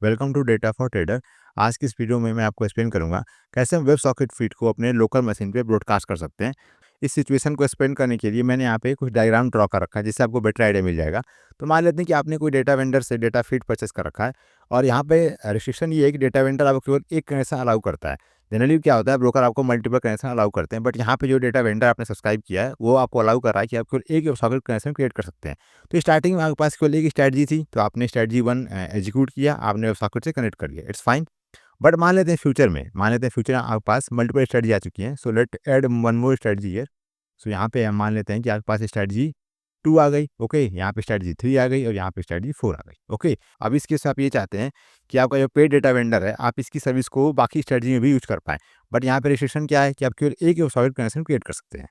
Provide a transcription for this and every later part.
Welcome to data for trader. आज की इस वीडियो में मैं आपको एक्सप्लेन करूंगा कैसे हम वेब सॉकेट फीड को अपने लोकल मशीन पे ब्रॉडकास्ट कर सकते हैं। इस सिचुएशन को एक्सप्लेन करने के लिए मैंने यहाँ पे कुछ डायग्राम ड्रॉ कर रखा है जिससे आपको बेटर आइडिया मिल जाएगा। तो मान लेते हैं कि आपने कोई डेटा वेंडर से डेटा फीड परचेस कर रखा है और यहाँ पे रिस्ट्रिक्शन ये है कि डेटा वेंडर आपको केवल एक कनेक्शन अलाउ करता है। जनरली क्या होता है, ब्रोकर आपको मल्टीपल कनेक्शन अलाउ करते हैं, बट यहाँ पे जो डेटा वेंडर आपने सब्सक्राइब किया है वो आपको अलाउ कर रहा है कि आप केवल एक सॉकेट कनेक्शन क्रिएट कर सकते हैं। तो स्टार्टिंग में आपके पास केवल एक स्ट्रैटेजी थी, तो आपने स्ट्रैटेजी 1 एग्जीक्यूट किया, आपने सॉकेट से कनेक्ट कर लिया, इट्स फाइन। बट मान लेते हैं फ्यूचर में आपके पास मल्टीपल स्ट्रैटेजी आ चुकी हैं, so let add one more strategy here. So यहाँ पे हम मान लेते हैं कि आपके पास स्ट्रैटेजी 2 आ गई, ओके, यहाँ पे स्ट्रैटेजी 3 आ गई और यहाँ पे स्ट्रैटेजी 4 आ गई, ओके। अब इस केस में आप ये चाहते हैं कि आपका जो पेड डेटा वेंडर है, आप इसकी सर्विस को बाकी स्ट्रैटेजी में भी यूज़ कर पाएँ। बट यहाँ पे रिस्ट्रिक्शन क्या है कि आप केवल एक ही सॉकेट कनेक्शन क्रिएट कर सकते हैं।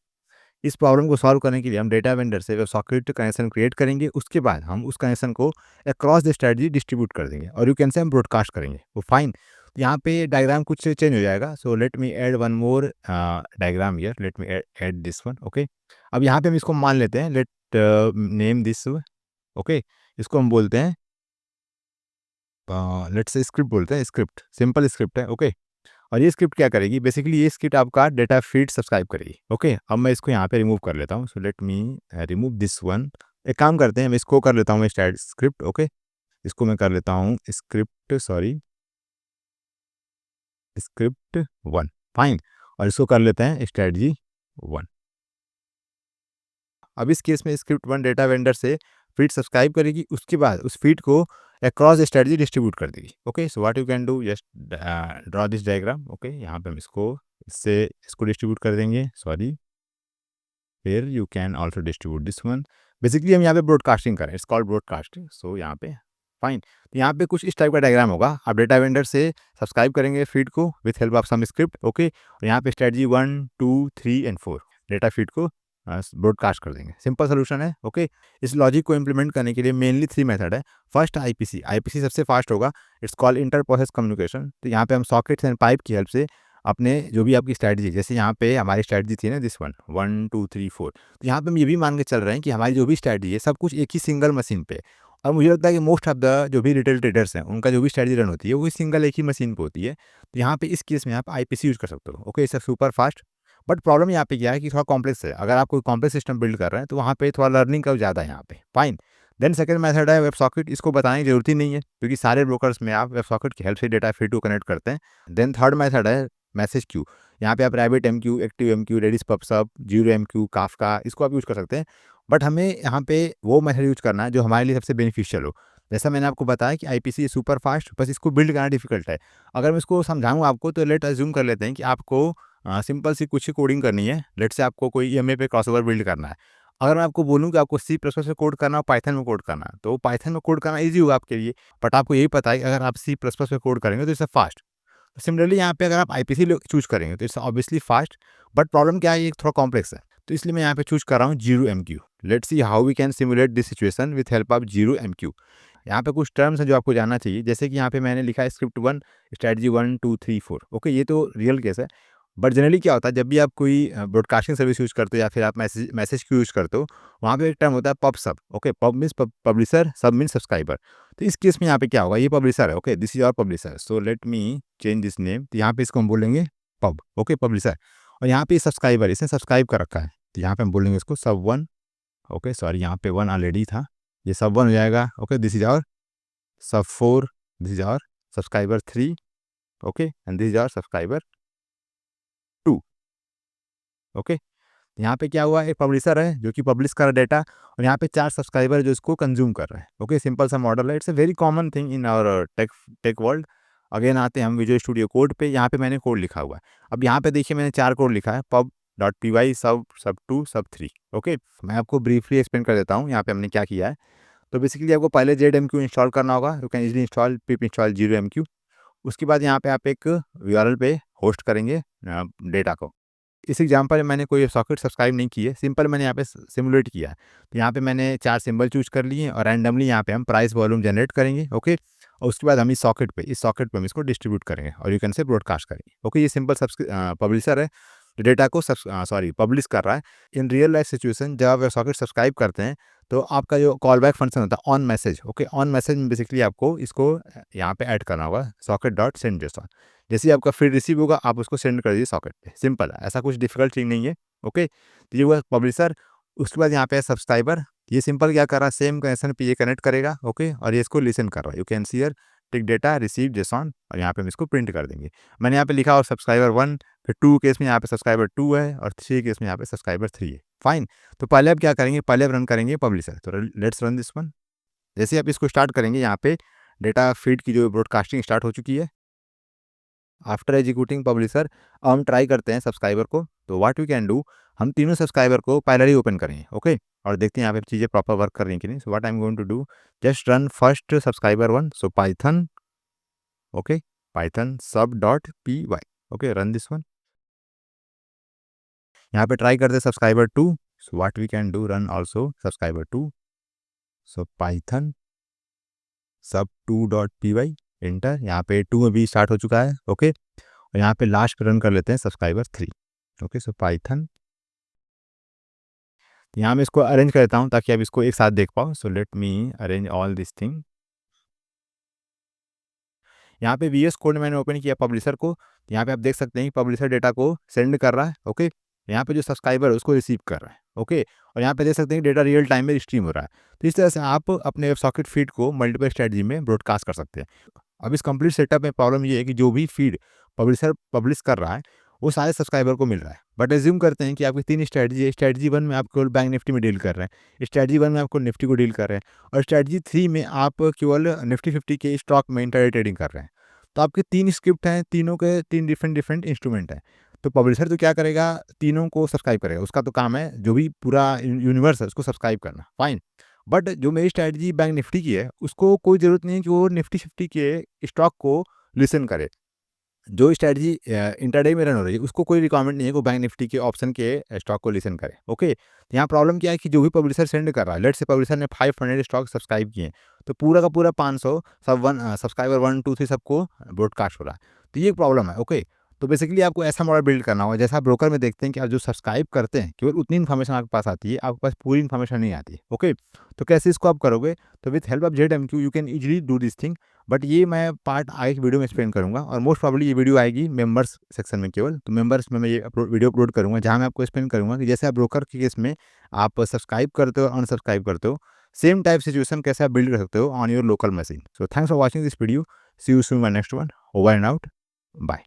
इस प्रॉब्लम को सॉल्व करने के लिए हम डेटा वेंडर से सॉकेट कनेक्शन क्रिएट करेंगे, उसके बाद हम उस कनेक्शन को अक्रॉस द स्ट्रेटजी डिस्ट्रीब्यूट कर देंगे और यू कैन से हम ब्रॉडकास्ट करेंगे, वो फाइन। तो यहाँ पे डायग्राम कुछ चेंज हो जाएगा, सो let me add one more diagram here, let me add this one, okay. अब यहाँ पे हम इसको मान लेते हैं, लेट नेम दिस, ओके। इसको हम बोलते हैं, लेट्स से स्क्रिप्ट बोलते हैं, स्क्रिप्ट सिंपल स्क्रिप्ट है, ओके। और ये स्क्रिप्ट क्या करेगी, बेसिकली ये स्क्रिप्ट आपका डेटा फीड सब्सक्राइब करेगी, ओके। अब मैं इसको यहाँ पे रिमूव कर लेता हूँ, सो let me remove this one. एक काम करते हैं, मैं इसको कर लेता हूँ मैं स्टार्ट स्क्रिप्ट, ओके। इसको मैं कर लेता हूँ स्क्रिप्ट, सॉरी, स्क्रिप्ट 1, फाइन। और इसको कर लेते हैं स्ट्रेटजी 1। अब इस केस में स्क्रिप्ट 1 डेटा वेंडर से फीड सब्सक्राइब करेगी, उसके बाद उस फीड को अक्रॉस स्ट्रेटजी डिस्ट्रीब्यूट कर देगी, okay. So what you can do, just draw this diagram, okay. यहाँ पे हम इसको डिस्ट्रीब्यूट कर देंगे, सॉरी, फिर you can also distribute this one. Basically हम यहाँ पे ब्रॉडकास्टिंग करें, इट्स कॉल्ड ब्रॉडकास्टिंग, सो यहाँ पे फाइन। तो यहाँ पे कुछ इस टाइप का डायग्राम होगा, आप डेटा वेंडर से सब्सक्राइब करेंगे फीड को with help of some script, okay. और यहाँ पे स्ट्रेटजी 1 2 3 एंड 4 डेटा फीड को ब्रॉडकास्ट कर देंगे, सिंपल सोल्यूशन है, ओके। इस लॉजिक को इम्प्लीमेंट करने के लिए मेनली 3 मेथड है। फर्स्ट आईपीसी सबसे फास्ट होगा, it's called inter process communication. तो यहाँ पे हम सॉकेट्स एंड पाइप की हेल्प से अपने जो भी आपकी स्ट्रैटेजी, जैसे यहाँ पे हमारी स्ट्रैटेजी थी ना, दिस वन 1 2 3 4, तो यहाँ पे हम ये भी मान के चल रहे हैं कि हमारी जो भी स्ट्रैटेजी है सब कुछ एक ही सिंगल मशीन पे। और मुझे लगता है कि मोस्ट ऑफ द जो भी रिटेल ट्रेडर्स हैं उनका जो भी स्ट्रैटेजी रन होती है वो सिंगल एक ही मशीन पे होती है। तो यहाँ पे इस केस में आप आईपीसी यूज़ कर सकते हो, okay, it's super fast. But problem यहाँ पे क्या है कि थोड़ा कॉम्प्लेक्स है, अगर आप कोई कॉम्प्लेक्स सिस्टम बिल्ड कर रहे हैं तो वहाँ पे थोड़ा लर्निंग कर्व ज़्यादा है यहाँ पे, फाइन। देन सेकंड मेथड है वेब सॉकेट, इसको बताने की जरूरत ही नहीं है क्योंकि सारे ब्रोकर्स में आप वेब सॉकेट की हेल्प से डेटा फीड को कनेक्ट करते हैं। देन थर्ड मेथड है मैसेज क्यू, यहाँ पे आप Rabbit M Q, Active M Q, Redis pub sub, zero M Q, Kafka, इसको आप यूज़ कर सकते हैं। बट हमें यहाँ पे वो मेथड यूज़ करना है जो हमारे लिए सबसे बेनिफिशियल हो। जैसा मैंने आपको बताया कि आईपीसी सुपर फास्ट, बस इसको बिल्ड करना डिफिकल्ट है। अगर मैं इसको समझाऊँ आपको तो लेट अज्यूम कर लेते हैं कि आपको सिंपल सी कुछ ही कोडिंग करनी है। लेट से आपको कोई ईएमए पे क्रॉसओवर बिल्ड करना है। अगर मैं आपको बोलूँ कि आपको सी प्लस प्लस में कोड करना है, पाइथन में कोड करना है, तो पाइथन में कोड करना ईज़ी होगा आपके लिए। बट आपको यही पता है कि अगर आप सी प्लस प्लस में कोड करेंगे तो इट्स फास्ट। सिमिलरली यहाँ पे अगर आप आईपीसी चूज़ करेंगे तो it's obviously fast. But problem क्या है, ये थोड़ा कॉम्प्लेक्स है। तो इसलिए मैं यहाँ पे चूज़ कर रहा हूँ zero MQ. Let's see how we can simulate this situation with help of zero MQ. यहाँ पे कुछ टर्म्स हैं जो आपको जानना चाहिए, जैसे कि यहाँ पे मैंने लिखा है स्क्रिप्ट 1 स्ट्रैटेजी 1 2 3 4, ओके, ये तो रियल केस है। बट जनरली क्या होता है, जब भी आप कोई ब्रॉडकास्टिंग सर्विस यूज़ करते हो या फिर आप मैसेज क्यू यूज़ करते हो, वहाँ पे एक टर्म होता है पब सब, ओके। पब मीन्स पब्लिशर, सब मीन्स सब्सक्राइबर। तो इस केस में यहाँ पे क्या होगा, ये पब्लिशर है, okay, this is our publisher, so let me change this name. तो यहाँ पे इसको हम बोलेंगे पब, ओके, पब्लिशर। और यहाँ पे सब्सक्राइबर, इसने सब्सक्राइब कर रखा है, तो यहाँ पे हम बोलेंगे इसको सब वन, ओके, सॉरी, यहाँ पे 1 ऑलरेडी था, ये सब 1 हो जाएगा, okay. This is our sub 4, this is our subscriber 3, okay, and this is our subscriber 2, okay. यहाँ पे क्या हुआ, एक पब्लिशर है जो कि पब्लिश कर रहा है डेटा, और यहाँ पे 4 सब्सक्राइबर जो इसको कंज्यूम कर रहे हैं, ओके। सिंपल सा मॉडल है, it's a very common thing in our tech tech world. Again आते हैं हम विजुअल स्टूडियो कोड पे, यहाँ पे मैंने कोड लिखा हुआ है। अब यहाँ पे देखिए मैंने 4 कोड लिखा है, पब डॉट पी वाई, सब 2, सब 3, ओके। मैं आपको ब्रीफली एक्सप्लेन कर देता हूँ यहाँ पे हमने क्या किया है। तो बेसिकली आपको पहले जेड एम क्यू इंस्टॉल करना होगा, you can easily install pip install zero M Q. उसके बाद यहाँ पे आप एक यूआरएल पे होस्ट करेंगे डेटा को। इस एग्जाम्पल में मैंने कोई सॉकेट सब्सक्राइब नहीं की है, सिंपल मैंने यहाँ पे सिमुलेट किया है। तो यहाँ पे मैंने 4 सिंबल चूज कर लिए हैं और रैंडमली यहाँ पे हम प्राइस वॉल्यूम जनरेट करेंगे, ओके। और उसके बाद हम इस सॉकेट पे हम इसको डिस्ट्रीब्यूट करेंगे और यू कैन से ब्रॉडकास्ट करेंगे, ओके। ये सिंपल पब्लिशर है, डेटा को पब्लिश कर रहा है। इन रियल लाइफ सिचुएशन जब आप सॉकेट सब्सक्राइब करते हैं तो आपका जो कॉल बैक फंक्शन होता है on message, okay, on message में बेसिकली आपको इसको यहाँ पे ऐड करना होगा सॉकेट डॉट सेंड जेसॉन। जैसे ही आपका फीड रिसीव होगा आप उसको सेंड कर दीजिए सॉकेट पे, सिंपल है, ऐसा कुछ डिफिकल्ट चीज़ नहीं है। ओके, तो ये हुआ पब्लिशर। उसके बाद यहाँ पे है सब्सक्राइबर। ये सिंपल क्या कर रहा है, सेम कनेक्शन पे ये कनेक्ट करेगा, ओके, और ये इसको लिसन कर रहा है। You can see here tick data receive JSON, और यहाँ पे हम इसको प्रिंट कर देंगे। मैंने यहाँ पे लिखा और सब्सक्राइबर 1, फिर 2 केस में यहाँ पे सब्सक्राइबर 2 है, और 3 केस में यहाँ पे सब्सक्राइबर 3 है। फाइन। तो पहले आप क्या करेंगे, पहले आप रन करेंगे पब्लिशर। तो लेट्स रन दिस वन। जैसे ही आप इसको स्टार्ट करेंगे, यहाँ पे डेटा फीड की जो ब्रॉडकास्टिंग स्टार्ट हो चुकी है। आफ्टर एग्जीक्यूटिंग पब्लिशर, अब हम ट्राई करते हैं सब्सक्राइबर को। तो व्हाट वी कैन डू, हम तीनों सब्सक्राइबर को पैरेलली ओपन करेंगे, ओके, और देखते हैं यहाँ पे चीज़ें प्रॉपर वर्क कर रही हैं कि नहीं। So what I am going to do, just run first subscriber 1, so Python, okay, Python sub dot P Y, okay, run this one. यहाँ पे ट्राई करते हैं subscriber 2, so what we can do, run also subscriber 2, so Python sub 2 dot P Y, enter. यहाँ पे 2 अभी start हो चुका है, ओके, और यहाँ पे लास्ट पे रन कर लेते हैं सब्सक्राइबर 3, ओके, सो पाइथन। यहाँ मैं इसको अरेंज कर देता हूँ ताकि आप इसको एक साथ देख पाओ। सो let me arrange all this thing. यहाँ पे वीएस कोड मैंने ओपन किया पब्लिशर को। यहाँ पे आप देख सकते हैं कि पब्लिशर डेटा को सेंड कर रहा है, ओके, यहाँ पे जो सब्सक्राइबर है उसको रिसीव कर रहा है, ओके, और यहाँ पे देख सकते हैं कि डेटा रियल टाइम में स्ट्रीम हो रहा है। तो इस तरह से आप अपने सॉकेट फीड को मल्टीपल स्ट्रेटजी में ब्रॉडकास्ट कर सकते हैं। अब इस कंप्लीट सेटअप में प्रॉब्लम ये है कि जो भी फीड पब्लिशर पब्लिश कर रहा है वो सारे सब्सक्राइबर को मिल रहा है, बट एज्यूम करते हैं कि आपकी 3 स्ट्रेटजी है। स्ट्रेटजी 1 में आप केवल बैंक निफ्टी में डील कर रहे हैं, स्ट्रेटजी 1 में आपको निफ्टी को डील कर रहे हैं, और स्ट्रेटजी 3 में आप केवल निफ्टी 50 के स्टॉक में इंट्राडे ट्रेडिंग कर रहे हैं। तो आपके 3 स्क्रिप्ट हैं, तीनों के 3 डिफरेंट डिफरेंट इंस्ट्रूमेंट हैं। तो पब्लिशर तो क्या करेगा, तीनों को सब्सक्राइब करेगा, उसका तो काम है, जो भी पूरा यूनिवर्स है उसको सब्सक्राइब करना, फाइन। बट जो मेरी स्ट्रेटजी बैंक निफ्टी की है उसको कोई ज़रूरत नहीं है कि वो निफ्टी 50 के स्टॉक को लिसन करे। जो स्ट्रैटेजी इंट्राडे में रन हो रही है उसको कोई रिक्वायरमेंट नहीं है कि वो बैंक निफ्टी के ऑप्शन के स्टॉक को लिसन करे, ओके। तो यहाँ प्रॉब्लम क्या है कि जो भी पब्लिशर सेंड कर रहा है, लेट्स से पब्लिशर ने 500 स्टॉक सब्सक्राइब किए हैं, तो पूरा का पूरा 500 सब सब्सक्राइबर 1 2 3 सबको ब्रॉडकास्ट हो रहा है। तो ये एक प्रॉब्लम है, ओके। तो बेसिकली आपको ऐसा मॉडल बिल्ड करना होगा, जैसा आप ब्रोकर में देखते हैं कि आप जो सब्सक्राइब करते हैं केवल उतनी इन्फॉर्मेशन आपके पास आती है, आपके पास पूरी इन्फॉर्मेशन नहीं आती है, ओके। तो कैसे इसको आप करोगे, तो with help of ZMQ you can easily do this thing. But ये मैं पार्ट आगे की वीडियो में एक्सप्लेन करूँगा, और मोस्ट प्रॉब्ली ये वीडियो आएगी मेंबर्स सेक्शन में केवल। तो मेंबर्स में मैं ये वीडियो अपलोड करूँगा जहाँ मैं आपको एक्सप्लेन करूँगा कि जैसे आप ब्रोकर के केस में आप सब्सक्राइब करते हो, अनसब्सक्राइब करते हो, सेम टाइप सिचुएशन कैसे आप बिल्ड कर सकते हो on your local machine. So thanks for watching this video, see you soon my next one, over and out, bye.